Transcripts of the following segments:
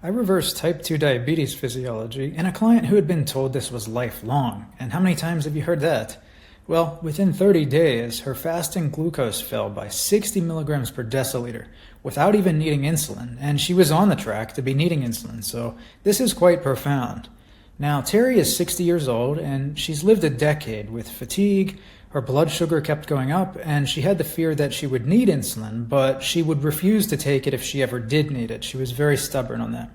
I reversed type 2 diabetes physiology in a client who had been told this was lifelong. And how many times have you heard that? Well, within 30 days, her fasting glucose fell by 60 milligrams per deciliter without even needing insulin, and she was on the track to be needing insulin, so this is quite profound. Now, Terry is 60 years old, and she's lived a decade with fatigue. Her blood sugar kept going up, and she had the fear that she would need insulin, but she would refuse to take it if she ever did need it. She was very stubborn on that.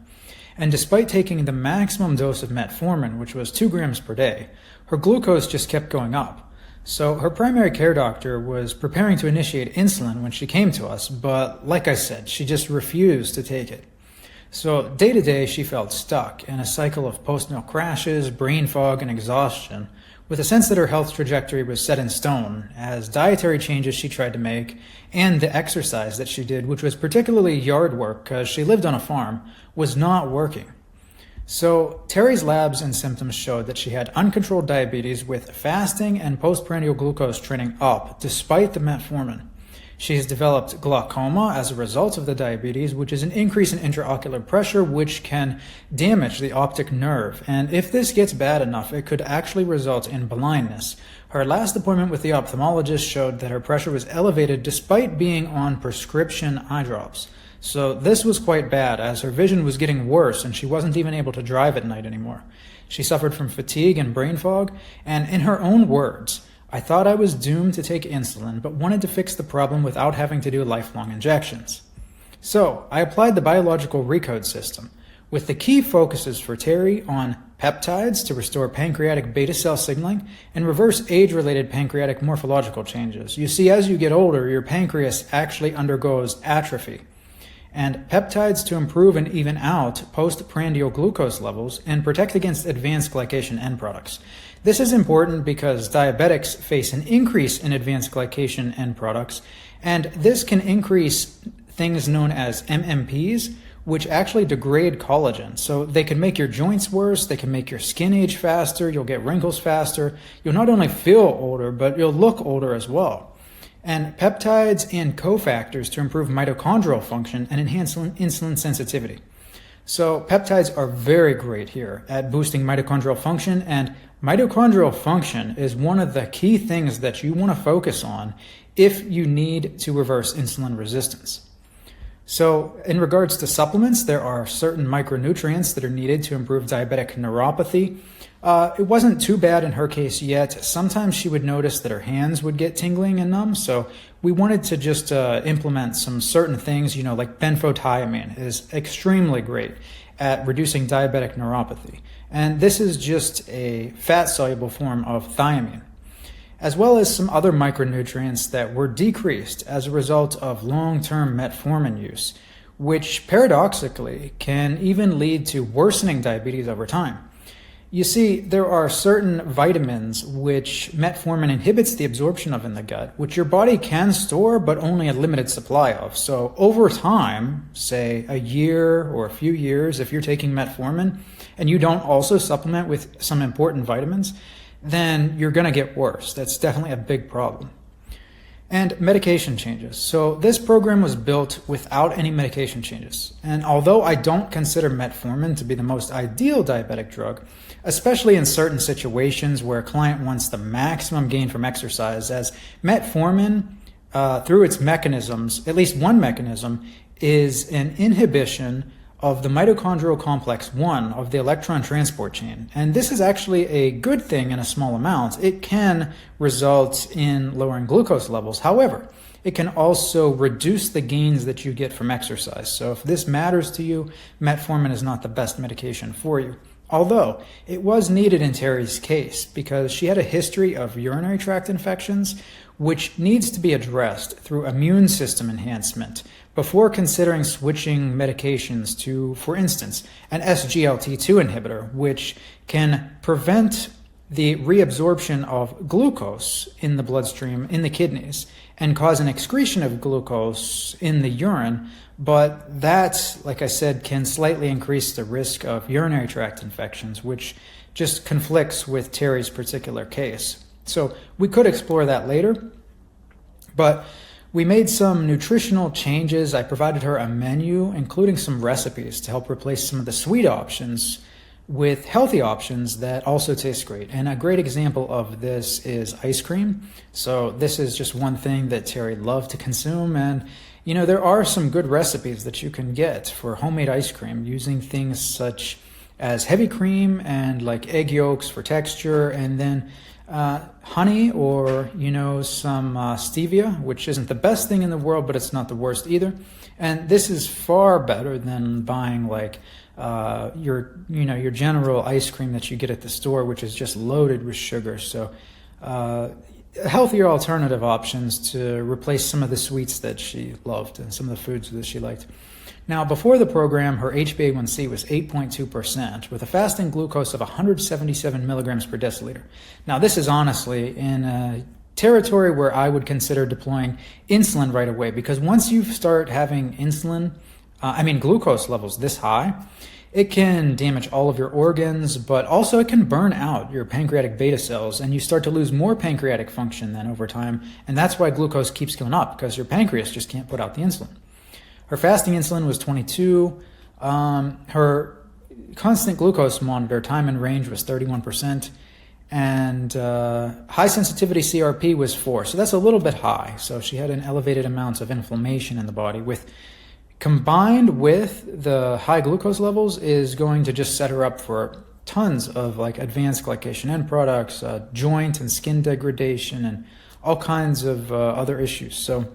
And despite taking the maximum dose of metformin, which was 2 grams per day, her glucose just kept going up. So her primary care doctor was preparing to initiate insulin when she came to us, but like I said, she just refused to take it. So day to day, she felt stuck in a cycle of post-meal crashes, brain fog, and exhaustion, with a sense that her health trajectory was set in stone as dietary changes she tried to make and the exercise that she did, which was particularly yard work because she lived on a farm, was not working. So Terry's labs and symptoms showed that she had uncontrolled diabetes with fasting and postprandial glucose trending up despite the metformin. She has developed glaucoma as a result of the diabetes, which is an increase in intraocular pressure, which can damage the optic nerve. And if this gets bad enough, it could actually result in blindness. Her last appointment with the ophthalmologist showed that her pressure was elevated despite being on prescription eye drops. So this was quite bad, as her vision was getting worse and she wasn't even able to drive at night anymore. She suffered from fatigue and brain fog, and in her own words, "I thought I was doomed to take insulin, but wanted to fix the problem without having to do lifelong injections." So I applied the Biological Recode System, with the key focuses for Terry on peptides to restore pancreatic beta cell signaling and reverse age-related pancreatic morphological changes. You see, as you get older, your pancreas actually undergoes atrophy. And peptides to improve and even out postprandial glucose levels and protect against advanced glycation end products. This is important because diabetics face an increase in advanced glycation end products, and this can increase things known as MMPs, which actually degrade collagen. So they can make your joints worse, they can make your skin age faster, you'll get wrinkles faster, you'll not only feel older, but you'll look older as well. And peptides and cofactors to improve mitochondrial function and enhance insulin sensitivity. So peptides are very great here at boosting mitochondrial function, and mitochondrial function is one of the key things that you want to focus on if you need to reverse insulin resistance. So in regards to supplements, there are certain micronutrients that are needed to improve diabetic neuropathy. It wasn't too bad in her case yet. Sometimes she would notice that her hands would get tingling and numb, so we wanted to just implement some certain things, like benfotiamine is extremely great at reducing diabetic neuropathy. And this is just a fat-soluble form of thiamine, as well as some other micronutrients that were decreased as a result of long-term metformin use, which paradoxically can even lead to worsening diabetes over time. You see, there are certain vitamins which metformin inhibits the absorption of in the gut, which your body can store but only a limited supply of. So over time, say a year or a few years, if you're taking metformin and you don't also supplement with some important vitamins, then you're going to get worse. That's definitely a big problem. And medication changes. So this program was built without any medication changes. And although I don't consider metformin to be the most ideal diabetic drug, especially in certain situations where a client wants the maximum gain from exercise, as metformin, through its mechanisms, at least one mechanism, is an inhibition of the mitochondrial complex 1 of the electron transport chain. And this is actually a good thing in a small amount. It can result in lowering glucose levels. However, it can also reduce the gains that you get from exercise. So if this matters to you, metformin is not the best medication for you. Although it was needed in Terry's case because she had a history of urinary tract infections, which needs to be addressed through immune system enhancement before considering switching medications to, for instance, an SGLT2 inhibitor, which can prevent the reabsorption of glucose in the bloodstream, in the kidneys, and cause an excretion of glucose in the urine. But that, like I said, can slightly increase the risk of urinary tract infections, which just conflicts with Terry's particular case. So we could explore that later. But We made some nutritional changes. I provided her a menu, including some recipes to help replace some of the sweet options with healthy options that also taste great. And a great example of this is ice cream. So this is just one thing that Terry loved to consume. And, you know, there are some good recipes that you can get for homemade ice cream using things such as heavy cream and like egg yolks for texture, and then honey or, you know, some stevia, which isn't the best thing in the world, but it's not the worst either. And this is far better than buying like your general ice cream that you get at the store, which is just loaded with sugar. So healthier alternative options to replace some of the sweets that she loved and some of the foods that she liked. Now, before the program, her HbA1c was 8.2% with a fasting glucose of 177 milligrams per deciliter. Now, this is honestly in a territory where I would consider deploying insulin right away, because once you start having glucose levels this high, it can damage all of your organs, but also it can burn out your pancreatic beta cells, and you start to lose more pancreatic function then over time. And that's why glucose keeps going up, because your pancreas just can't put out the insulin. Her fasting insulin was 22. Her constant glucose monitor time in range was 31%. And high sensitivity CRP was 4. So that's a little bit high. So she had an elevated amounts of inflammation in the body. Combined with the high glucose levels is going to just set her up for tons of like advanced glycation end products, joint and skin degradation, and all kinds of other issues. So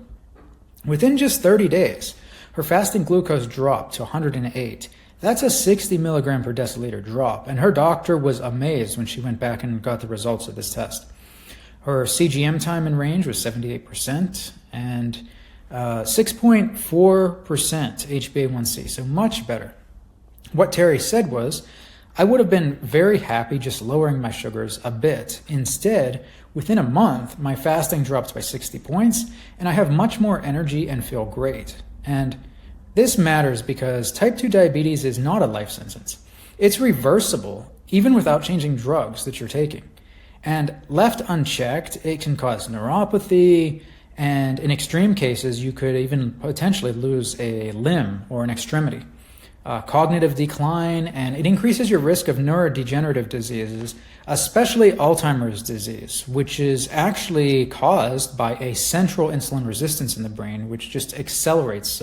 within just 30 days, her fasting glucose dropped to 108. That's a 60 milligram per deciliter drop, and her doctor was amazed when she went back and got the results of this test. Her CGM time in range was 78%, and 6.4% HbA1c, so much better. What Terry said was, I would have been very happy just lowering my sugars a bit. Instead, within a month, my fasting dropped by 60 points, and I have much more energy and feel great. And this matters because type 2 diabetes is not a life sentence. It's reversible, even without changing drugs that you're taking. And left unchecked, it can cause neuropathy, and in extreme cases, you could even potentially lose a limb or an extremity. Cognitive decline, and it increases your risk of neurodegenerative diseases, especially Alzheimer's disease, which is actually caused by a central insulin resistance in the brain, which just accelerates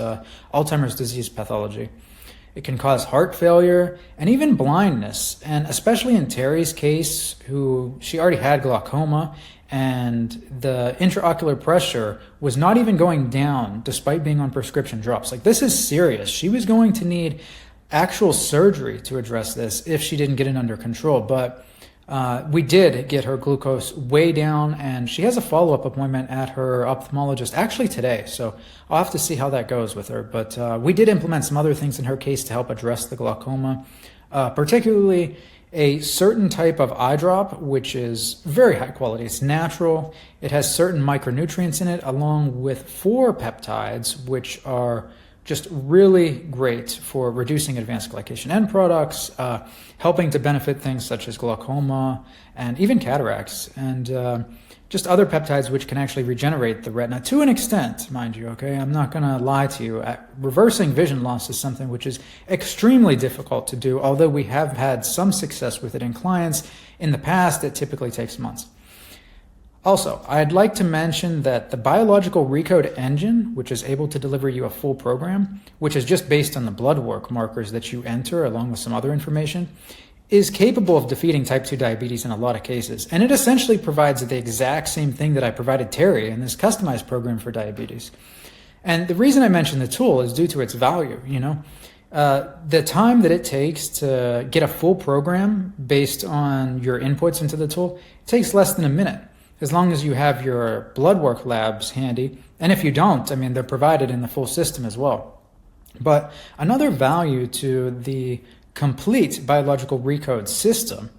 Alzheimer's disease pathology. It can cause heart failure and even blindness, and especially in Terry's case, she already had glaucoma, and the intraocular pressure was not even going down despite being on prescription drops. Like, this is serious. She was going to need actual surgery to address this if she didn't get it under control. But we did get her glucose way down, and she has a follow-up appointment at her ophthalmologist actually today. So I'll have to see how that goes with her. But we did implement some other things in her case to help address the glaucoma, particularly a certain type of eye drop, which is very high quality. It's natural. It has certain micronutrients in it, along with 4 peptides, which are just really great for reducing advanced glycation end products, helping to benefit things such as glaucoma and even cataracts, and just other peptides which can actually regenerate the retina to an extent, mind you, okay? I'm not going to lie to you. Reversing vision loss is something which is extremely difficult to do, although we have had some success with it in clients. In the past, it typically takes months. Also, I'd like to mention that the Biological Recode engine, which is able to deliver you a full program, which is just based on the blood work markers that you enter along with some other information, is capable of defeating type 2 diabetes in a lot of cases. And it essentially provides the exact same thing that I provided Terry in this customized program for diabetes. And the reason I mention the tool is due to its value. The time that it takes to get a full program based on your inputs into the tool takes less than a minute, as long as you have your blood work labs handy. And if you don't, they're provided in the full system as well. But another value to the complete Biological Recode system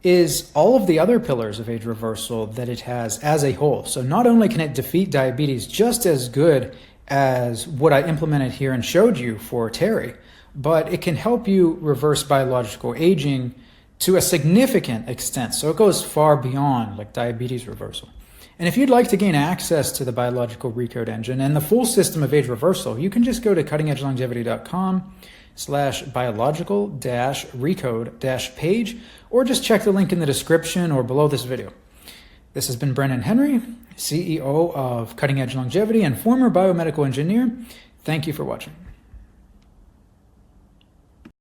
is all of the other pillars of age reversal that it has as a whole. So not only can it defeat diabetes just as good as what I implemented here and showed you for Terry, but it can help you reverse biological aging to a significant extent. So it goes far beyond like diabetes reversal. And if you'd like to gain access to the Biological Recode engine and the full system of age reversal, you can just go to cuttingedgelongevity.com/biological-recode-page, or just check the link in the description or below this video. This has been Brennan Henry, CEO of Cutting Edge Longevity and former biomedical engineer. Thank you for watching.